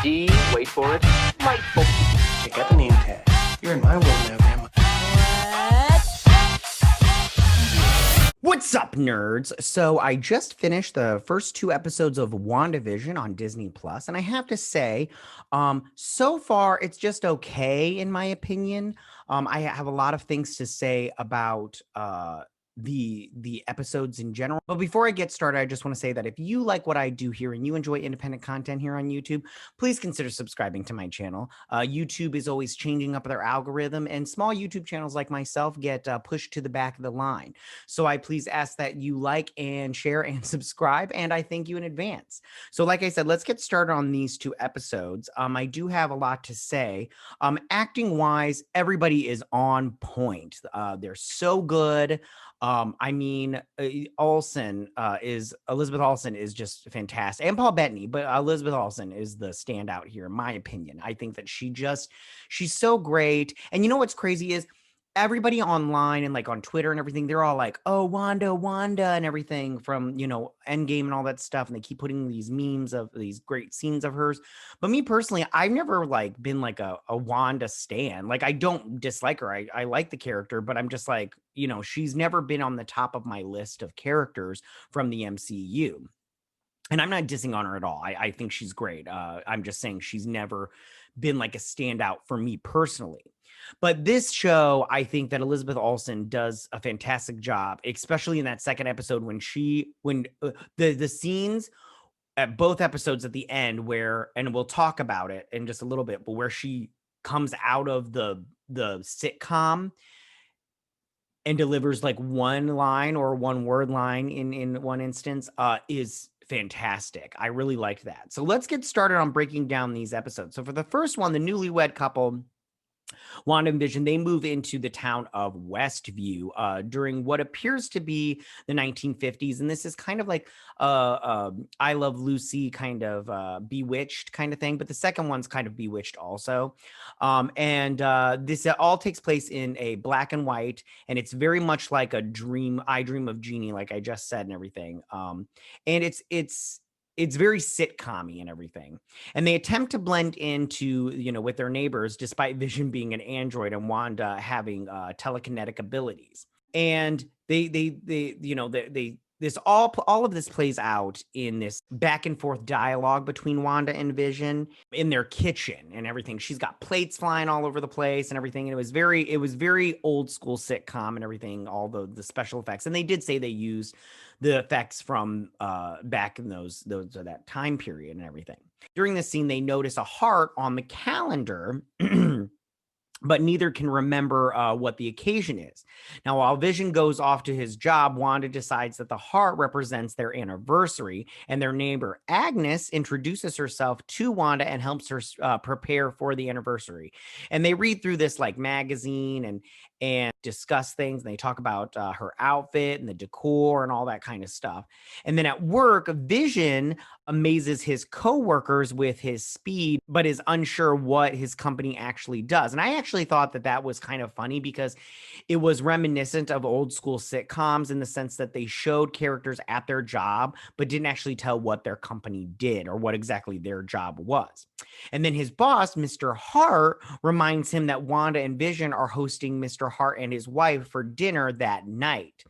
D, wait for it, delightful. You got the name tag. You're in my world now, Grandma. What's up, nerds? So I just finished the first 2 episodes of WandaVision on Disney Plus, and I have to say, so far it's just okay in my opinion. I have a lot of things to say about the episodes in general. But before I get started, I just want to say that if you like what I do here and you enjoy independent content here on YouTube, please consider subscribing to my channel. YouTube is always changing up their algorithm, and small YouTube channels like myself get pushed to the back of the line. So I please ask that you like and share and subscribe, and I thank you in advance. So like I said, let's get started on these 2 episodes. I do have a lot to say. Acting wise, everybody is on point. They're so good. Elizabeth Olsen is just fantastic, and Paul Bettany, but Elizabeth Olsen is the standout here, in my opinion. I think that she's so great. And you know what's crazy is everybody online and like on Twitter and everything, they're all like, oh, Wanda, and everything from, Endgame and all that stuff. And they keep putting these memes of these great scenes of hers. But me personally, I've never like been like a Wanda stan. Like, I don't dislike her. I like the character, but I'm just like, she's never been on the top of my list of characters from the MCU. And I'm not dissing on her at all. I think she's great. I'm just saying she's never been like a standout for me personally. But this show, I think that Elizabeth Olsen does a fantastic job, especially in that second episode when the scenes at both episodes at the end where, and we'll talk about it in just a little bit, but where she comes out of the sitcom and delivers like one line or one word line in one instance is fantastic. I really liked that. So let's get started on breaking down these episodes. So for the first one, the newlywed couple, Wanda and Vision, they move into the town of Westview during what appears to be the 1950s. And this is kind of like I Love Lucy kind of Bewitched kind of thing. But the second one's kind of Bewitched also. This all takes place in a black and white. And it's very much like a dream. I Dream of Jeannie, like I just said and everything. And it's very sitcom-y and everything. And they attempt to blend into, with their neighbors, despite Vision being an android and Wanda having telekinetic abilities. And all of this plays out in this back and forth dialogue between Wanda and Vision in their kitchen and everything. She's got plates flying all over the place and everything. And it was very old school sitcom and everything, all the special effects. And they did say they used the effects from back in that time period and everything. During this scene, they notice a heart on the calendar, but neither can remember what the occasion is. Now, while Vision goes off to his job, Wanda decides that the heart represents their anniversary, and their neighbor Agnes introduces herself to Wanda and helps her prepare for the anniversary. And they read through this like magazine and discuss things. And they talk about her outfit and the decor and all that kind of stuff. And then at work, Vision amazes his coworkers with his speed, but is unsure what his company actually does. And I actually thought that was kind of funny because it was reminiscent of old school sitcoms in the sense that they showed characters at their job, but didn't actually tell what their company did or what exactly their job was. And then his boss, Mr. Hart, reminds him that Wanda and Vision are hosting Mr. Hart and his wife for dinner that night,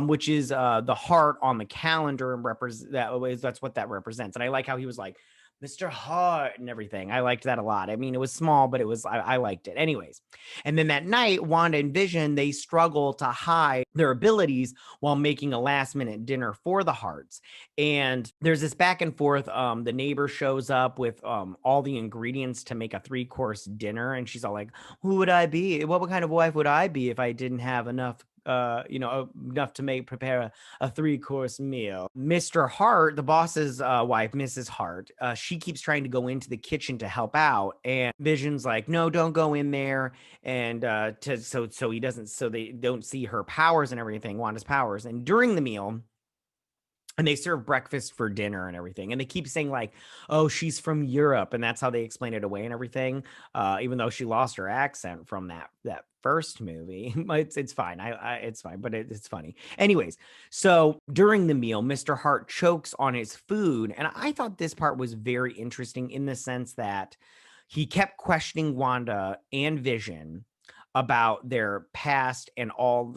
which is the heart on the calendar, and that's what that represents. And I like how he was like, Mr. Hart and everything. I liked that a lot. I mean, it was small, but I liked it. Anyways. And then that night, Wanda and Vision, they struggle to hide their abilities while making a last minute dinner for the Harts. And there's this back and forth. The neighbor shows up with all the ingredients to make a 3-course dinner. And she's all like, who would I be? What kind of wife would I be if I didn't have enough enough to prepare a 3-course meal. Mr. Hart, the boss's wife, Mrs. Hart, she keeps trying to go into the kitchen to help out, and Vision's like, no, don't go in there. And so they don't see her powers and everything, Wanda's powers. And during the meal, and they serve breakfast for dinner and everything. And they keep saying like, oh, she's from Europe. And that's how they explain it away and everything. Even though she lost her accent from that first movie. It's fine. It's fine, but it's funny. Anyways, so during the meal, Mr. Hart chokes on his food. And I thought this part was very interesting in the sense that he kept questioning Wanda and Vision about their past and all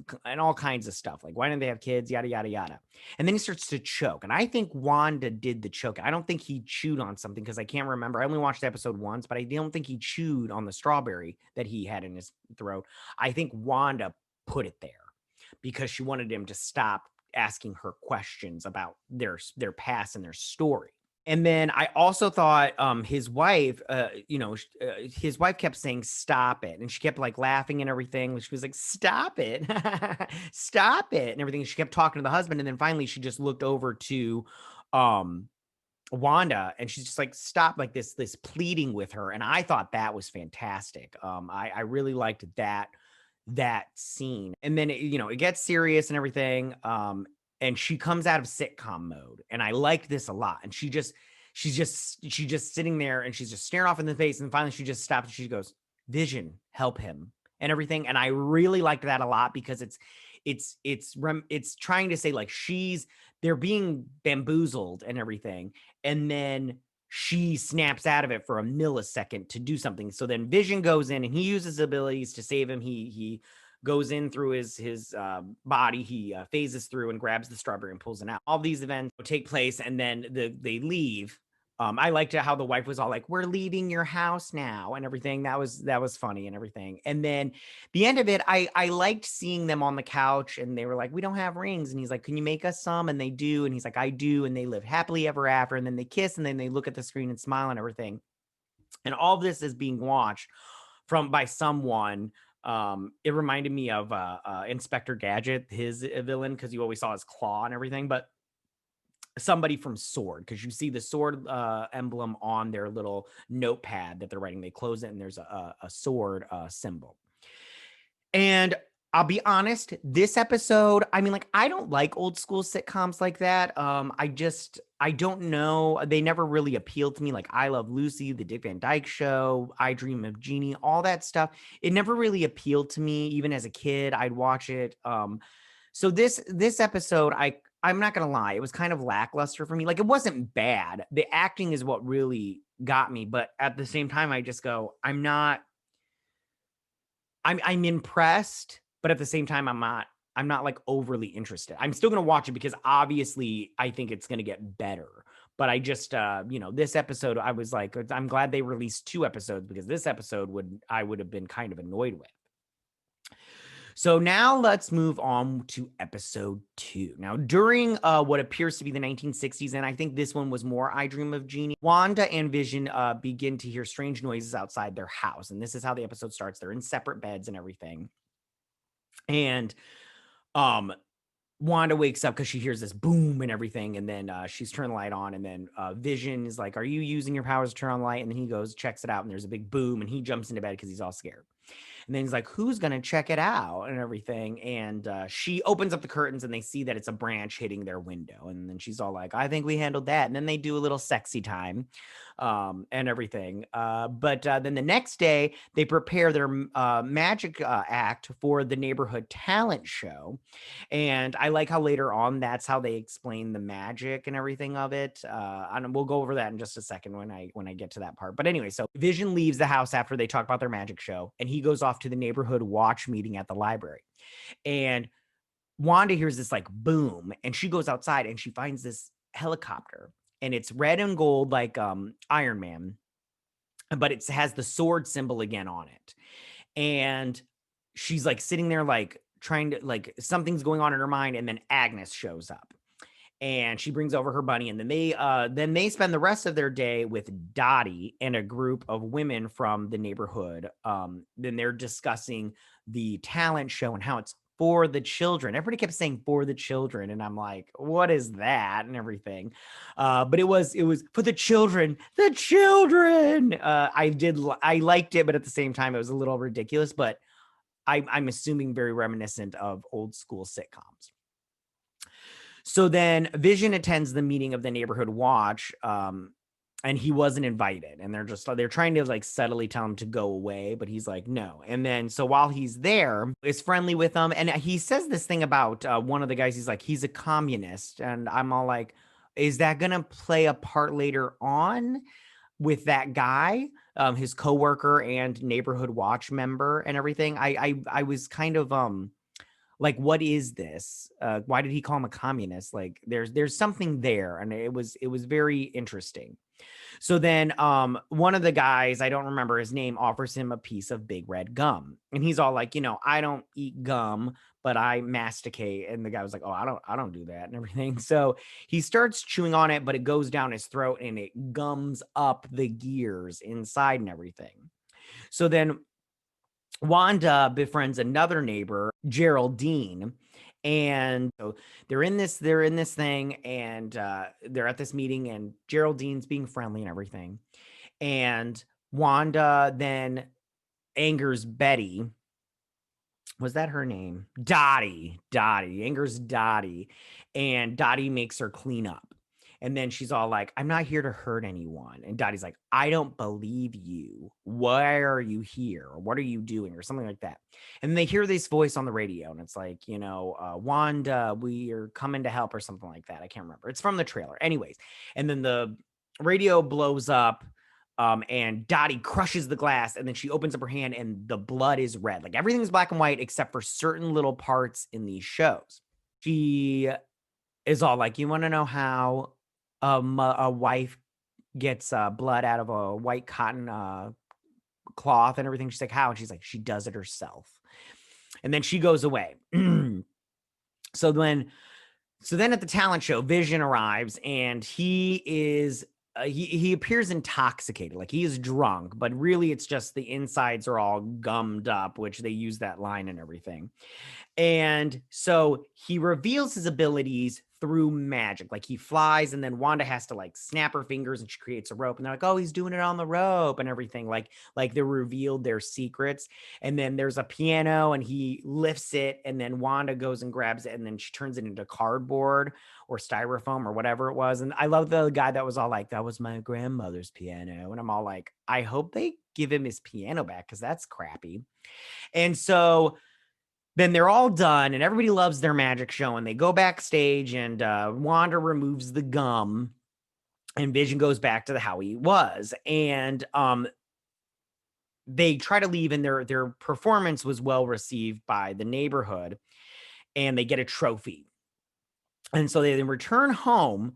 kinds of stuff. Like, why didn't they have kids? Yada, yada, yada. And then he starts to choke. And I think Wanda did the choke. I don't think he chewed on something because I can't remember. I only watched the episode once, but I don't think he chewed on the strawberry that he had in his throat. I think Wanda put it there because she wanted him to stop asking her questions about their past and their story. And then I also thought his wife, his wife kept saying, stop it. And she kept like laughing and everything. She was like, stop it, stop it and everything. She kept talking to the husband. And then finally she just looked over to Wanda and she's just like, stop, like this pleading with her. And I thought that was fantastic. I really liked that scene. And then, it gets serious and everything. And she comes out of sitcom mode. And I liked this a lot. And she's just sitting there and she's just staring off in the face. And finally she just stops and she goes, Vision, help him and everything. And I really liked that a lot because it's trying to say like they're being bamboozled and everything. And then she snaps out of it for a millisecond to do something. So then Vision goes in and he uses abilities to save him. He goes in through his body. He phases through and grabs the strawberry and pulls it out. All these events take place and then they leave. I liked how the wife was all like, we're leaving your house now and everything. That was funny and everything. And then the end of it, I liked seeing them on the couch and they were like, we don't have rings. And he's like, can you make us some? And they do. And he's like, I do. And they live happily ever after. And then they kiss and then they look at the screen and smile and everything. And all this is being watched by someone. It reminded me of Inspector Gadget, his villain, because you always saw his claw and everything, but somebody from Sword, because you see the sword emblem on their little notepad that they're writing. They close it and there's a sword symbol. And I'll be honest, this episode, I mean, like, I don't like old school sitcoms like that. I don't know. They never really appealed to me. Like I Love Lucy, The Dick Van Dyke Show, I Dream of Jeannie, all that stuff. It never really appealed to me. Even as a kid, I'd watch it. So this episode, I'm not going to lie, it was kind of lackluster for me. Like it wasn't bad. The acting is what really got me. But at the same time, I just go, I'm impressed, but at the same time, I'm not like overly interested. I'm still going to watch it because obviously I think it's going to get better. But I just, this episode, I was like, I'm glad they released 2 episodes because this episode I would have been kind of annoyed with. So now let's move on to episode 2. Now, during what appears to be the 1960s, and I think this one was more I Dream of Jeannie, Wanda and Vision begin to hear strange noises outside their house. And this is how the episode starts. They're in separate beds and everything. And Wanda wakes up because she hears this boom and everything. And then she's turned the light on. And then Vision is like, are you using your powers to turn on the light? And then he goes, checks it out. And there's a big boom. And he jumps into bed because he's all scared. And then he's like, who's going to check it out and everything? And she opens up the curtains and they see that it's a branch hitting their window. And then she's all like, I think we handled that. And then they do a little sexy time and everything. But then the next day, they prepare their magic act for the neighborhood talent show. And I like how later on, that's how they explain the magic and everything of it. And we'll go over that in just a second when I get to that part. But anyway, so Vision leaves the house after they talk about their magic show, and he goes off to the neighborhood watch meeting at the library. And Wanda hears this like boom, and she goes outside and she finds this helicopter, and it's red and gold like Iron Man, but it has the sword symbol again on it. And she's like sitting there like trying to, like, something's going on in her mind. And then Agnes shows up and she brings over her bunny. And then they spend the rest of their day with Dottie and a group of women from the neighborhood. Then they're discussing the talent show and how it's for the children. Everybody kept saying for the children. And I'm like, what is that? And everything. But it was for the children, I liked it, but at the same time, it was a little ridiculous, but I'm assuming very reminiscent of old school sitcoms. So then Vision attends the meeting of the neighborhood watch, and he wasn't invited, and they're trying to like subtly tell him to go away, but he's like, no. And then so while he's there, is friendly with them, and he says this thing about one of the guys. He's like, he's a communist, and I'm all like, is that gonna play a part later on with that guy, his coworker and neighborhood watch member and everything? I was kind of like, what is this? Why did he call him a communist? Like, there's something there, and it was very interesting. So then one of the guys, I don't remember his name, offers him a piece of big red gum. And he's all like, I don't eat gum, but I masticate. And the guy was like, oh, I don't do that and everything. So he starts chewing on it, but it goes down his throat and it gums up the gears inside and everything. So then Wanda befriends another neighbor, Geraldine, and so they're in this thing, and they're at this meeting, and Geraldine's being friendly and everything. And Wanda then angers Betty. Was that her name? Dottie angers Dottie, and Dottie makes her clean up. And then she's all like, I'm not here to hurt anyone. And Dottie's like, I don't believe you. Why are you here? Or what are you doing? Or something like that. And they hear this voice on the radio, and it's like, Wanda, we are coming to help, or something like that. I can't remember. It's from the trailer. Anyways. And then the radio blows up. And Dottie crushes the glass, and then she opens up her hand, and the blood is red. Like, everything's black and white except for certain little parts in these shows. She is all like, you want to know how a wife gets blood out of a white cotton cloth and everything? She's like, how? And she's like, she does it herself. And then she goes away. So then at the talent show, Vision arrives, and he is he appears intoxicated, like he is drunk, but really it's just the insides are all gummed up, which they use that line and everything. And so he reveals his abilities through magic. Like, he flies, and then Wanda has to like snap her fingers, and she creates a rope, and they're like, oh, he's doing it on the rope and everything. Like they revealed their secrets. And then there's a piano, and he lifts it, and then Wanda goes and grabs it, and then she turns it into cardboard or styrofoam or whatever it was. And I love the guy that was all like, that was my grandmother's piano. And I'm all like, I hope they give him his piano back, because that's crappy. And so then they're all done, and everybody loves their magic show, and they go backstage, and Wanda removes the gum, and Vision goes back to how he was. And they try to leave, and their performance was well received by the neighborhood, and they get a trophy. And so they then return home,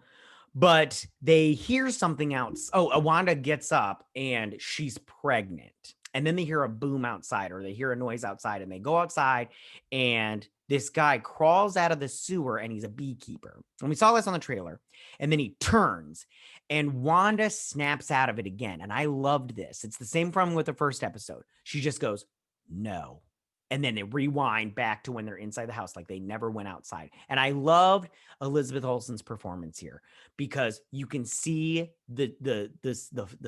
but they hear something else. Oh, Wanda gets up, and she's pregnant. And then they hear a boom outside, or they hear a noise outside, and they go outside, and this guy crawls out of the sewer, and he's a beekeeper. And we saw this on the trailer. And then he turns, and Wanda snaps out of it again. And I loved this. It's the same from with the first episode. She just goes, no. And then they rewind back to when they're inside the house, like they never went outside. And I loved Elizabeth Olsen's performance here, because you can see the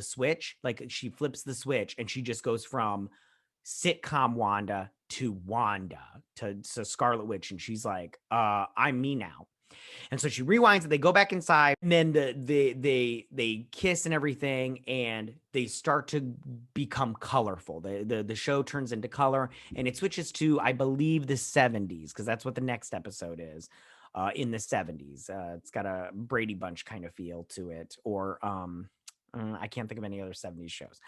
switch. Like, she flips the switch, and she just goes from sitcom Wanda to Scarlet Witch, and she's like, I'm me now. And so she rewinds it. They go back inside, and then they kiss and everything, and they start to become colorful. The show turns into color, and it switches to, I believe, the 70s, because that's what the next episode is. In the 70s, it's got a Brady Bunch kind of feel to it, or I can't think of any other 70s shows.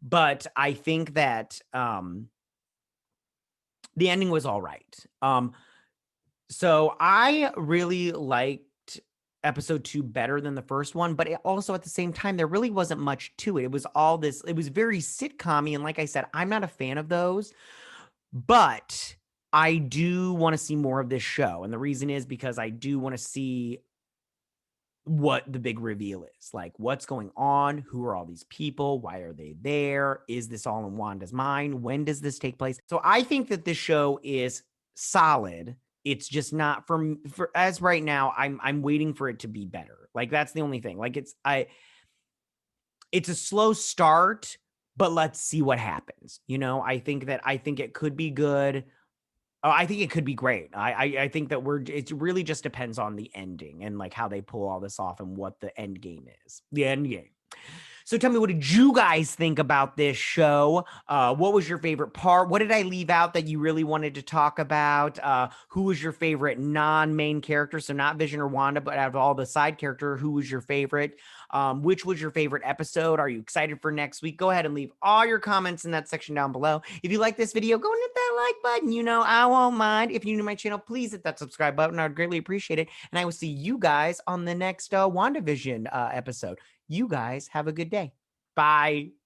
But I think that the ending was all right. So I really liked episode 2 better than the first one, but also at the same time, there really wasn't much to it. It was very sitcom-y, and like I said, I'm not a fan of those, but I do want to see more of this show. And the reason is because I do want to see what the big reveal is. Like, what's going on? Who are all these people? Why are they there? Is this all in Wanda's mind? When does this take place? So I think that this show is solid. It's just not for as right now. I'm waiting for it to be better. Like, that's the only thing. Like, it's a slow start, but let's see what happens. I think it could be good. Oh, I think it could be great. I think that it really just depends on the ending and like how they pull all this off and what the end game is. The end game. So tell me, what did you guys think about this show? What was your favorite part? What did I leave out that you really wanted to talk about? Who was your favorite non-main character? So not Vision or Wanda, but out of all the side character, who was your favorite? Which was your favorite episode? Are you excited for next week? Go ahead and leave all your comments in that section down below. If you like this video, go and hit that like button. You know, I won't mind. If you're new to my channel, please hit that subscribe button. I would greatly appreciate it. And I will see you guys on the next WandaVision episode. You guys have a good day. Bye.